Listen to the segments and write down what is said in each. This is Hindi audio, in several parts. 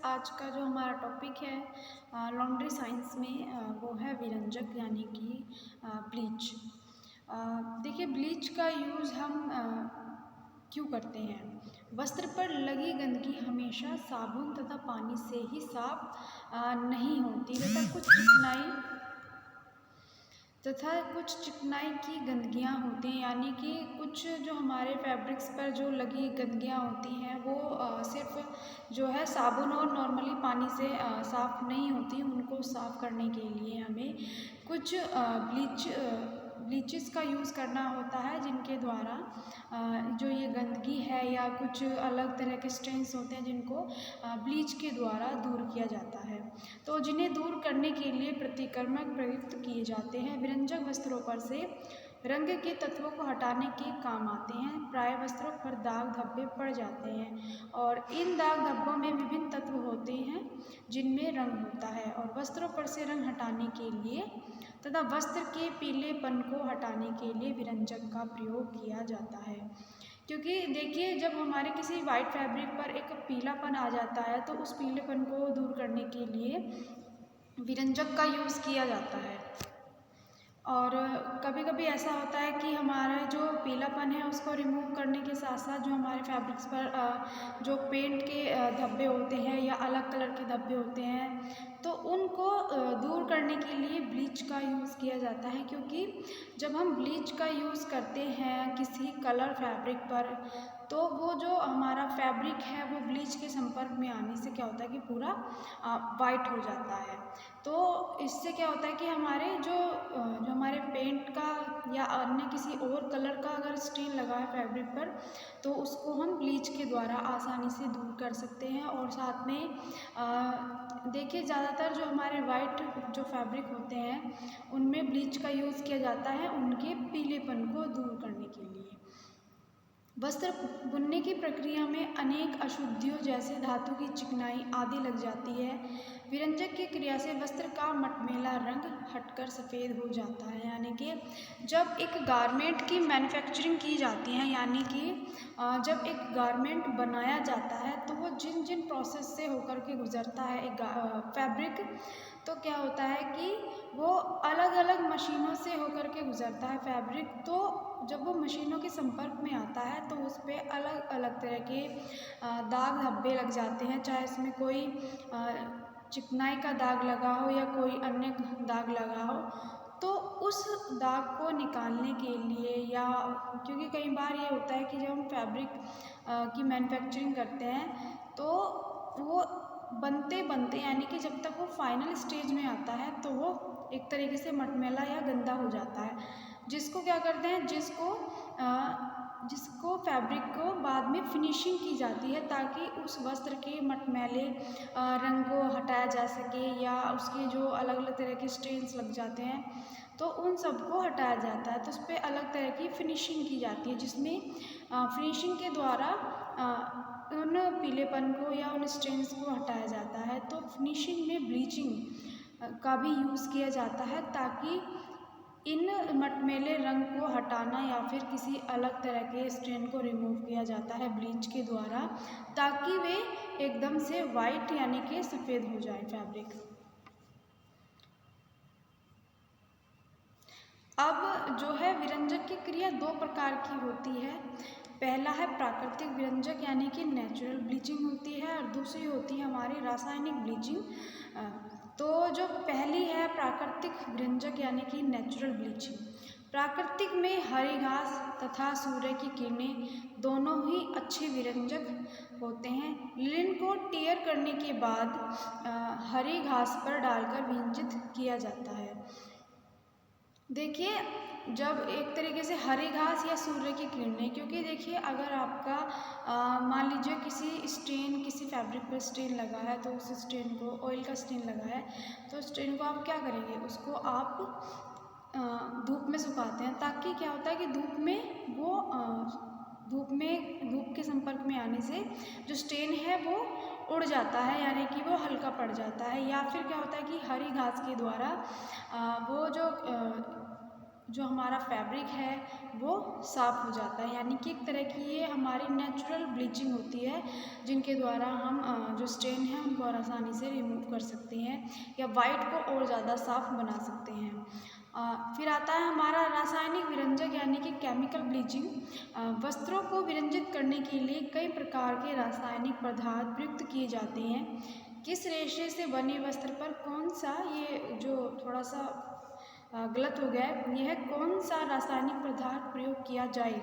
आज का जो हमारा टॉपिक है लॉन्ड्री साइंस में वो है विरंजक यानी कि ब्लीच। देखिए ब्लीच का यूज़ हम क्यों करते हैं। वस्त्र पर लगी गंदगी हमेशा साबुन तथा पानी से ही साफ नहीं होती तथा कुछ चिकनाई की गंदगियाँ होती हैं, यानी कि कुछ जो हमारे फैब्रिक्स पर जो लगी गंदगियाँ होती हैं वो सिर्फ जो है साबुन और नॉर्मली पानी से साफ़ नहीं होती। उनको साफ़ करने के लिए हमें कुछ ब्लीचेस का यूज़ करना होता है, जिनके द्वारा जो ये गंदगी है या कुछ अलग तरह के स्टेन्स होते हैं जिनको ब्लीच के द्वारा दूर किया जाता है। तो जिन्हें दूर करने के लिए प्रतिक्रमक प्रयुक्त किए जाते हैं। विरंजक वस्त्रों पर से रंग के तत्वों को हटाने के काम आते हैं। प्राय वस्त्रों पर दाग धब्बे पड़ जाते हैं और इन दाग धब्बों में विभिन्न तत्व होते हैं जिनमें रंग होता है, और वस्त्रों पर से रंग हटाने के लिए तथा वस्त्र के पीलेपन को हटाने के लिए विरंजक का प्रयोग किया जाता है। क्योंकि देखिए जब हमारे किसी वाइट फैब्रिक पर एक पीलापन आ जाता है तो उस पीलेपन को दूर करने के लिए विरंजक का यूज़ किया जाता है। और कभी कभी ऐसा होता है कि हमारा जो पीलापन है उसको रिमूव करने के साथ साथ जो हमारे फैब्रिक्स पर जो पेंट के धब्बे होते हैं या अलग कलर के धब्बे होते हैं तो उनको दूर करने के लिए ब्लीच का यूज़ किया जाता है। क्योंकि जब हम ब्लीच का यूज़ करते हैं किसी कलर फैब्रिक पर तो वो जो हमारा फैब्रिक है वो ब्लीच के संपर्क में आने से क्या होता है कि पूरा वाइट हो जाता है। तो इससे क्या होता है कि हमारे जो हमारे पेंट का या अन्य किसी और कलर का अगर स्टेन लगा है फैब्रिक पर तो उसको हम ब्लीच के द्वारा आसानी से दूर कर सकते हैं। और साथ में देखिए ज़्यादातर जो हमारे वाइट जो फैब्रिक होते हैं उनमें ब्लीच का यूज़ किया जाता है उनके पीलेपन को दूर करने के लिए। वस्त्र बुनने की प्रक्रिया में अनेक अशुद्धियों जैसे धातु की चिकनाई आदि लग जाती है। विरंजक की क्रिया से वस्त्र का मटमैला रंग हटकर सफ़ेद हो जाता है। यानी कि जब एक गारमेंट की मैन्युफैक्चरिंग की जाती है, यानी कि जब एक गारमेंट बनाया जाता है तो वो जिन जिन प्रोसेस से होकर के गुजरता है एक फैब्रिक, तो क्या होता है कि वो अलग अलग मशीनों से होकर के गुजरता है फैब्रिक। तो जब वो मशीनों के संपर्क में आता है तो उस पर अलग अलग तरह के दाग धब्बे लग जाते हैं, चाहे इसमें कोई चिकनाई का दाग लगा हो या कोई अन्य दाग लगा हो। तो उस दाग को निकालने के लिए या क्योंकि कई बार ये होता है कि जब हम फैब्रिक की मैन्युफैक्चरिंग करते हैं तो वो बनते बनते यानी कि जब तक वो फाइनल स्टेज में आता है तो वो एक तरीके से मटमैला या गंदा हो जाता है, जिसको क्या करते हैं जिसको फैब्रिक को बाद में फिनिशिंग की जाती है ताकि उस वस्त्र के मटमैले रंग को हटाया जा सके या उसके जो अलग अलग तरह के स्टेन्स लग जाते हैं तो उन सबको हटाया जाता है। तो उस पर अलग तरह की फिनिशिंग की जाती है जिसमें फिनिशिंग के द्वारा उन पीलेपन को या उन स्टेन्स को हटाया जाता है। तो फिनिशिंग में ब्लीचिंग का भी यूज़ किया जाता है ताकि इन मटमैले रंग को हटाना या फिर किसी अलग तरह के स्टेन को रिमूव किया जाता है ब्लीच के द्वारा, ताकि वे एकदम से वाइट यानी कि सफ़ेद हो जाए फैब्रिक। अब जो है विरंजक की क्रिया दो प्रकार की होती है। पहला है प्राकृतिक विरंजक यानी कि नेचुरल ब्लीचिंग होती है, और दूसरी होती है हमारी रासायनिक ब्लीचिंग। तो जो पहली है प्राकृतिक विरंजक यानी कि नेचुरल ब्लीचिंग। प्राकृतिक में हरी घास तथा सूर्य की किरणें दोनों ही अच्छे विरंजक होते हैं। लिनन को टियर करने के बाद हरी घास पर डालकर विरंजित किया जाता है। देखिए जब एक तरीके से हरी घास या सूर्य की किरणें, क्योंकि देखिए अगर आपका मान लीजिए किसी फैब्रिक पर स्टेन लगा है तो उस स्टेन को ऑयल का स्टेन लगा है तो स्टेन को आप क्या करेंगे, उसको आप धूप में सुखाते हैं ताकि क्या होता है कि धूप के संपर्क में आने से जो स्टेन है वो उड़ जाता है, यानी कि वो हल्का पड़ जाता है। या फिर क्या होता है कि हरी घास के द्वारा वो जो जो हमारा फैब्रिक है वो साफ़ हो जाता है। यानी कि एक तरह की ये हमारी नेचुरल ब्लीचिंग होती है, जिनके द्वारा हम जो स्टेन है उनको और आसानी से रिमूव कर सकते हैं या वाइट को और ज़्यादा साफ़ बना सकते हैं। फिर आता है हमारा रासायनिक विरंजक यानी कि केमिकल ब्लीचिंग। वस्त्रों को विरंजित करने के लिए कई प्रकार के रासायनिक पदार्थ प्रयुक्त किए जाते हैं। किस रेशे से बने वस्त्र पर कौन सा, ये जो थोड़ा सा गलत हो गया है, यह कौन सा रासायनिक पदार्थ प्रयोग किया जाए,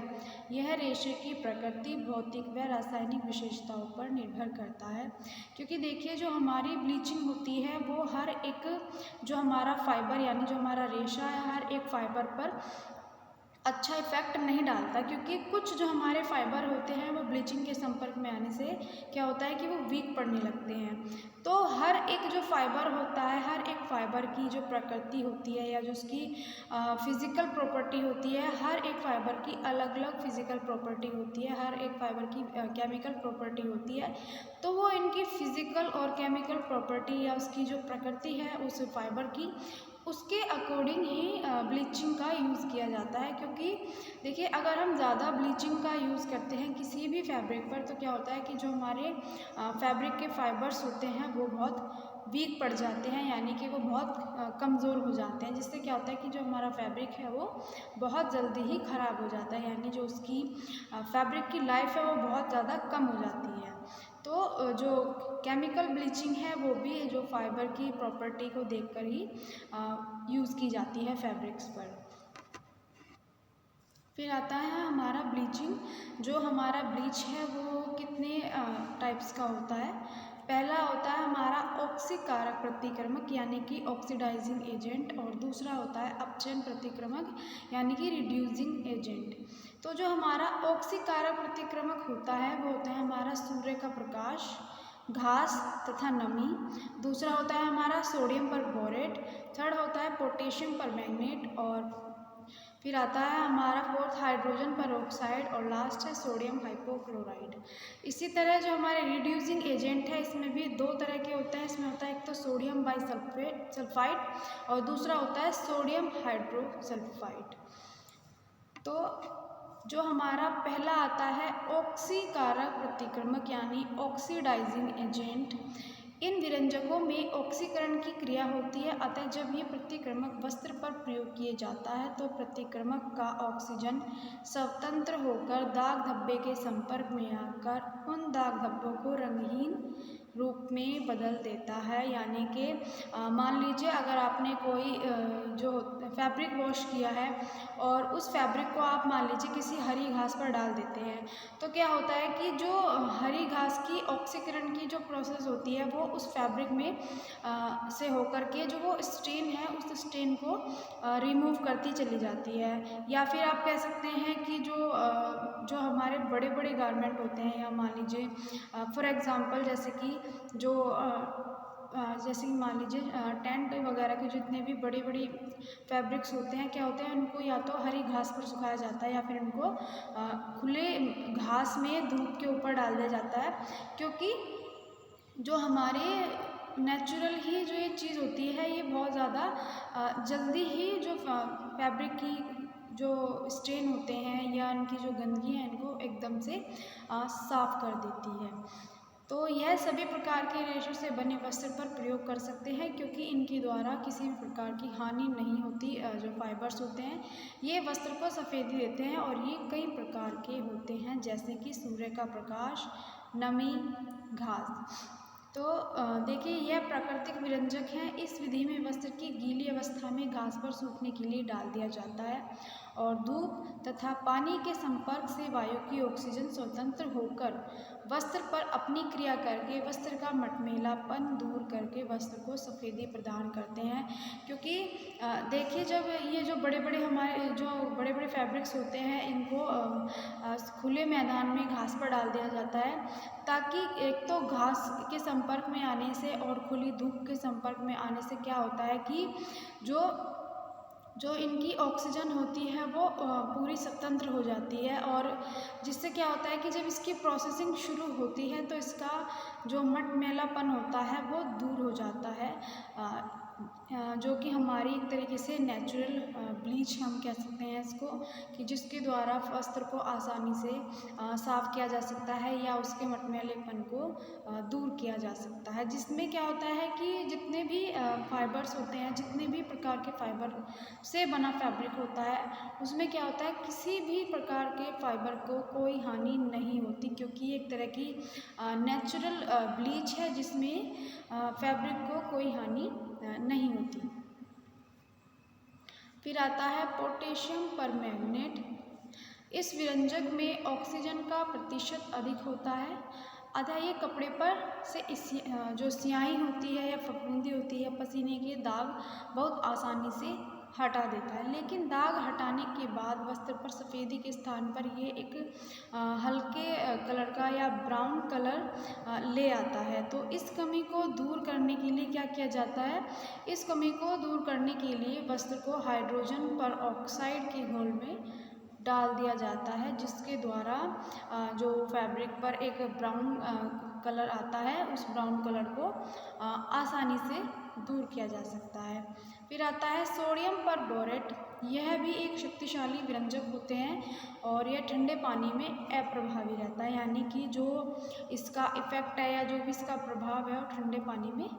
यह रेशे की प्रकृति, भौतिक व रासायनिक विशेषताओं पर निर्भर करता है। क्योंकि देखिए जो हमारी ब्लीचिंग होती है वो हर एक जो हमारा फाइबर यानी जो हमारा रेशा है हर एक फाइबर पर अच्छा इफेक्ट नहीं डालता, क्योंकि कुछ जो हमारे फाइबर होते हैं वो ब्लीचिंग के संपर्क में आने से क्या होता है कि वो वीक पड़ने लगते हैं। तो हर एक जो फाइबर होता है, हर एक फाइबर की जो प्रकृति होती है या जो उसकी फिज़िकल प्रॉपर्टी होती है, हर एक फाइबर की अलग अलग फिज़िकल प्रॉपर्टी होती है, हर एक फाइबर की केमिकल प्रॉपर्टी होती है। तो वो इनकी फिज़िकल और केमिकल प्रॉपर्टी या उसकी जो प्रकृति है उस फाइबर की, उसके अकॉर्डिंग ही ब्लीचिंग का यूज़ किया जाता है। क्योंकि देखिए अगर हम ज़्यादा ब्लीचिंग का यूज़ करते हैं किसी भी फैब्रिक पर तो क्या होता है कि जो हमारे फैब्रिक के फाइबर्स होते हैं वो बहुत वीक पड़ जाते हैं, यानी कि वो बहुत कमज़ोर हो जाते हैं, जिससे क्या होता है कि जो हमारा फैब्रिक है वो बहुत जल्दी ही ख़राब हो जाता है, यानी जो उसकी फैब्रिक की लाइफ है वो बहुत ज़्यादा कम हो जाती है। तो जो केमिकल ब्लीचिंग है वो भी जो फाइबर की प्रॉपर्टी को देखकर ही यूज़ की जाती है फैब्रिक्स पर। फिर आता है हमारा ब्लीचिंग। जो हमारा ब्लीच है वो कितने टाइप्स का होता है। पहला होता है हमारा ऑक्सीकारक प्रतिक्रमक यानी कि ऑक्सीडाइजिंग एजेंट, और दूसरा होता है अपचयन प्रतिक्रमक यानी कि रिड्यूसिंग एजेंट। तो जो हमारा ऑक्सीकारक प्रतिक्रमक होता है वो होता है हमारा सूर्य का प्रकाश, घास तथा नमी। दूसरा होता है हमारा सोडियम पर बोरेट, थर्ड होता है पोटेशियम पर मैग्नेट, और फिर आता है हमारा फोर्थ हाइड्रोजन पर ऑक्साइड, और लास्ट है सोडियम हाइपोक्लोराइड। इसी तरह जो हमारे रिड्यूसिंग एजेंट है इसमें भी दो तरह के होते हैं। इसमें होता है एक तो सोडियम सल्फाइड और दूसरा होता है सोडियम हाइड्रोसल्फाइड। तो जो हमारा पहला आता है ऑक्सीकारक प्रतिक्रमक यानी ऑक्सीडाइजिंग एजेंट। इन विरंजकों में ऑक्सीकरण की क्रिया होती है, अतः जब ये प्रतिक्रमक वस्त्र पर प्रयोग किए जाता है तो प्रतिक्रमक का ऑक्सीजन स्वतंत्र होकर दाग धब्बे के संपर्क में आकर उन दाग धब्बों को रंगहीन रूप में बदल देता है। यानी कि मान लीजिए अगर आपने कोई जो फैब्रिक वॉश किया है और उस फैब्रिक को आप मान लीजिए किसी हरी घास पर डाल देते हैं, तो क्या होता है कि जो हरी घास की ऑक्सीकरण की जो प्रोसेस होती है वो उस फैब्रिक में से होकर के जो वो स्टेन है उस स्टेन को रिमूव करती चली जाती है। या फिर आप कह सकते हैं कि जो हमारे बड़े बड़े गारमेंट होते हैं, या मान लीजिए फॉर एग्ज़ाम्पल जैसे कि मान लीजिए टेंट वगैरह के जितने भी बड़ी बड़ी फैब्रिक्स होते हैं, क्या होते हैं उनको या तो हरी घास पर सुखाया जाता है या फिर उनको खुले घास में धूप के ऊपर डाल दिया जाता है। क्योंकि जो हमारे नेचुरल ही जो ये चीज़ होती है ये बहुत ज़्यादा जल्दी ही जो फैब्रिक की जो स्टेन होते हैं या इनकी जो गंदगी है इनको एकदम से साफ़ कर देती है। तो यह सभी प्रकार के रेशों से बने वस्त्र पर प्रयोग कर सकते हैं, क्योंकि इनके द्वारा किसी भी प्रकार की हानि नहीं होती। जो फाइबर्स होते हैं ये वस्त्र को सफ़ेदी देते हैं, और ये कई प्रकार के होते हैं जैसे कि सूर्य का प्रकाश, नमी, घास। तो देखिए यह प्राकृतिक विरंजक हैं। इस विधि में वस्त्र की गीली अवस्था में घास पर सूखने के लिए डाल दिया जाता है, और धूप तथा पानी के संपर्क से वायु की ऑक्सीजन स्वतंत्र होकर वस्त्र पर अपनी क्रिया करके वस्त्र का मटमैलापन दूर करके वस्त्र को सफ़ेदी प्रदान करते हैं। क्योंकि देखिए जब ये जो बड़े बड़े हमारे जो बड़े बड़े फैब्रिक्स होते हैं इनको खुले मैदान में घास पर डाल दिया जाता है, ताकि एक तो घास के संपर्क में आने से और खुली धूप के संपर्क में आने से क्या होता है कि जो इनकी ऑक्सीजन होती है वो पूरी स्वतंत्र हो जाती है, और जिससे क्या होता है कि जब इसकी प्रोसेसिंग शुरू होती है तो इसका जो मटमैलापन होता है वो दूर हो जाता है, जो कि हमारी एक तरीके से नेचुरल ब्लीच हम कह सकते हैं इसको, कि जिसके द्वारा वस्त्र को आसानी से साफ़ किया जा सकता है या उसके मटमैलेपन को दूर किया जा सकता है। जिसमें क्या होता है कि जितने भी फाइबर्स होते हैं, जितने भी प्रकार के फाइबर से बना फैब्रिक होता है, उसमें क्या होता है किसी भी प्रकार के फाइबर को कोई हानि नहीं होती, क्योंकि एक तरह की नेचुरल ब्लीच है जिसमें फैब्रिक को कोई हानि नहीं होती। फिर आता है पोटेशियम परमैंगनेट। इस विरंजक में ऑक्सीजन का प्रतिशत अधिक होता है, अतः ये कपड़े पर से जो स्याही होती है या फफूंदी होती है, पसीने के दाग बहुत आसानी से हटा देता है। लेकिन दाग हटाने के बाद वस्त्र पर सफ़ेदी के स्थान पर ये एक हल्के कलर का या ब्राउन कलर ले आता है। तो इस कमी को दूर करने के लिए क्या किया जाता है? इस कमी को दूर करने के लिए वस्त्र को हाइड्रोजन पर ऑक्साइड के घोल में डाल दिया जाता है, जिसके द्वारा जो फैब्रिक पर एक ब्राउन कलर आता है, उस ब्राउन कलर को आसानी से दूर किया जा सकता है। फिर आता है सोडियम परबोरेट। यह भी एक शक्तिशाली विरंजक होते हैं और यह ठंडे पानी में अप्रभावी रहता है, यानी कि जो इसका इफ़ेक्ट है या जो भी इसका प्रभाव है वो ठंडे पानी में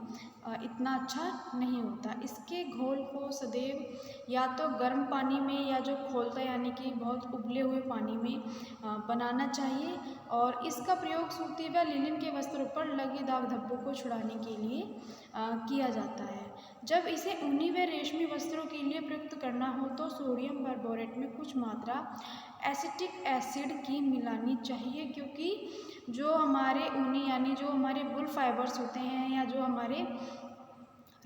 इतना अच्छा नहीं होता। इसके घोल को सदैव या तो गर्म पानी में या जो खोलता है यानी कि बहुत उबले हुए पानी में बनाना चाहिए, और इसका प्रयोग सूती व लिनन के वस्त्रों पर लगे दाग धब्बों को छुड़ाने के लिए किया जाता है। जब इसे ऊनी व रेशमी वस्त्रों के लिए प्रयुक्त करना हो तो सोडियम परबोरेट में कुछ मात्रा एसिटिक एसिड की मिलानी चाहिए, क्योंकि जो हमारे ऊनी यानी जो हमारे वूल फाइबर्स होते हैं या जो हमारे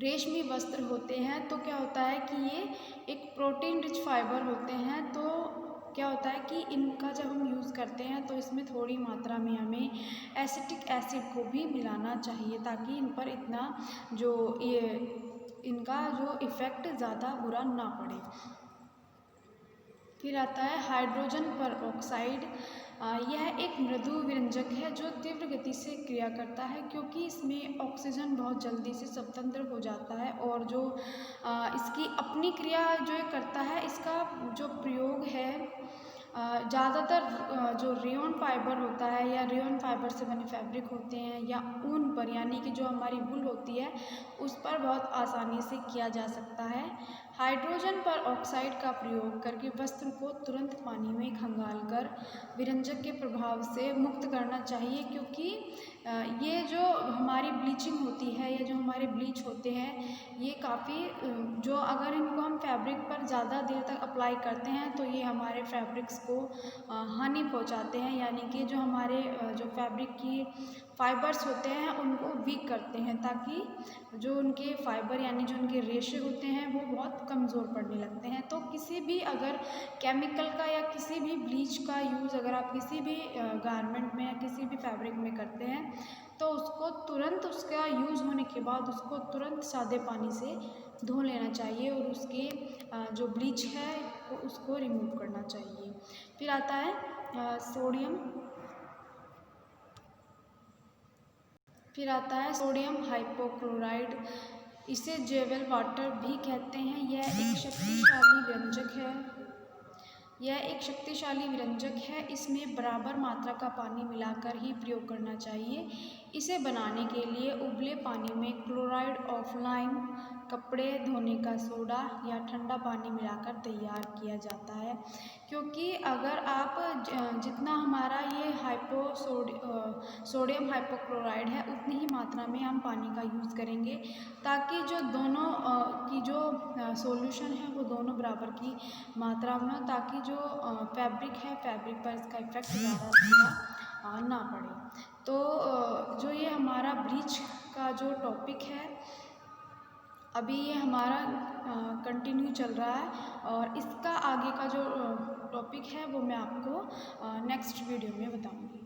रेशमी वस्त्र होते हैं, तो क्या होता है कि ये एक प्रोटीन रिच फाइबर होते हैं। तो क्या होता है कि इनका जब हम यूज़ करते हैं तो इसमें थोड़ी मात्रा में हमें एसिटिक एसिड को भी मिलाना चाहिए, ताकि इन पर इतना जो ये इनका जो इफ़ेक्ट ज़्यादा बुरा ना पड़े। फिर आता है हाइड्रोजन परऑक्साइड। यह एक मृदु विरंजक है जो तीव्र गति से क्रिया करता है, क्योंकि इसमें ऑक्सीजन बहुत जल्दी से स्वतंत्र हो जाता है, और जो इसकी अपनी क्रिया जो ये करता है, इसका जो प्रयोग है ज़्यादातर जो रेयॉन फाइबर होता है या रेयॉन फाइबर से बने फैब्रिक होते हैं या ऊन पर, यानी कि जो हमारी वूल होती है उस पर बहुत आसानी से किया जा सकता है। हाइड्रोजन पर ऑक्साइड का प्रयोग करके वस्त्र को तुरंत पानी में खंगालकर विरंजक के प्रभाव से मुक्त करना चाहिए, क्योंकि ये जो हमारी ब्लीचिंग होती है या जो हमारे ब्लीच होते हैं, ये काफ़ी जो अगर इनको हम फैब्रिक पर ज़्यादा देर तक अप्लाई करते हैं तो ये हमारे फैब्रिक्स को हानि पहुंचाते हैं, यानी कि जो हमारे जो फैब्रिक की फाइबर्स होते हैं उनको वीक करते हैं, ताकि जो उनके फाइबर यानी जो उनके रेशे होते हैं वो बहुत कमज़ोर पड़ने लगते हैं। तो किसी भी अगर केमिकल का या किसी भी ब्लीच का यूज़ अगर आप किसी भी गारमेंट में या किसी भी फैब्रिक में करते हैं तो उसको तुरंत उसका यूज़ होने के बाद उसको तुरंत सादे पानी से धो लेना चाहिए और उसके जो ब्लीच है उसको रिमूव करना चाहिए। फिर आता है सोडियम हाइपोक्लोराइड। इसे जेवल वाटर भी कहते हैं। यह एक शक्तिशाली विरंजक है। इसमें बराबर मात्रा का पानी मिलाकर ही प्रयोग करना चाहिए। इसे बनाने के लिए उबले पानी में क्लोराइड ऑफ लाइम, कपड़े धोने का सोडा या ठंडा पानी मिलाकर तैयार किया जाता है, क्योंकि अगर आप जितना हमारा ये सोडियम हाइपोक्लोराइड है उतनी ही मात्रा में हम पानी का यूज़ करेंगे, ताकि जो दोनों की जो सॉल्यूशन है वो दोनों बराबर की मात्रा में, ताकि जो फैब्रिक है फैब्रिक पर इसका इफ़ेक्ट ज़्यादा ना पड़े। तो जो ये हमारा ब्लीच का जो टॉपिक है अभी ये हमारा कंटिन्यू चल रहा है, और इसका आगे का जो टॉपिक है वो मैं आपको नेक्स्ट वीडियो में बताऊंगी।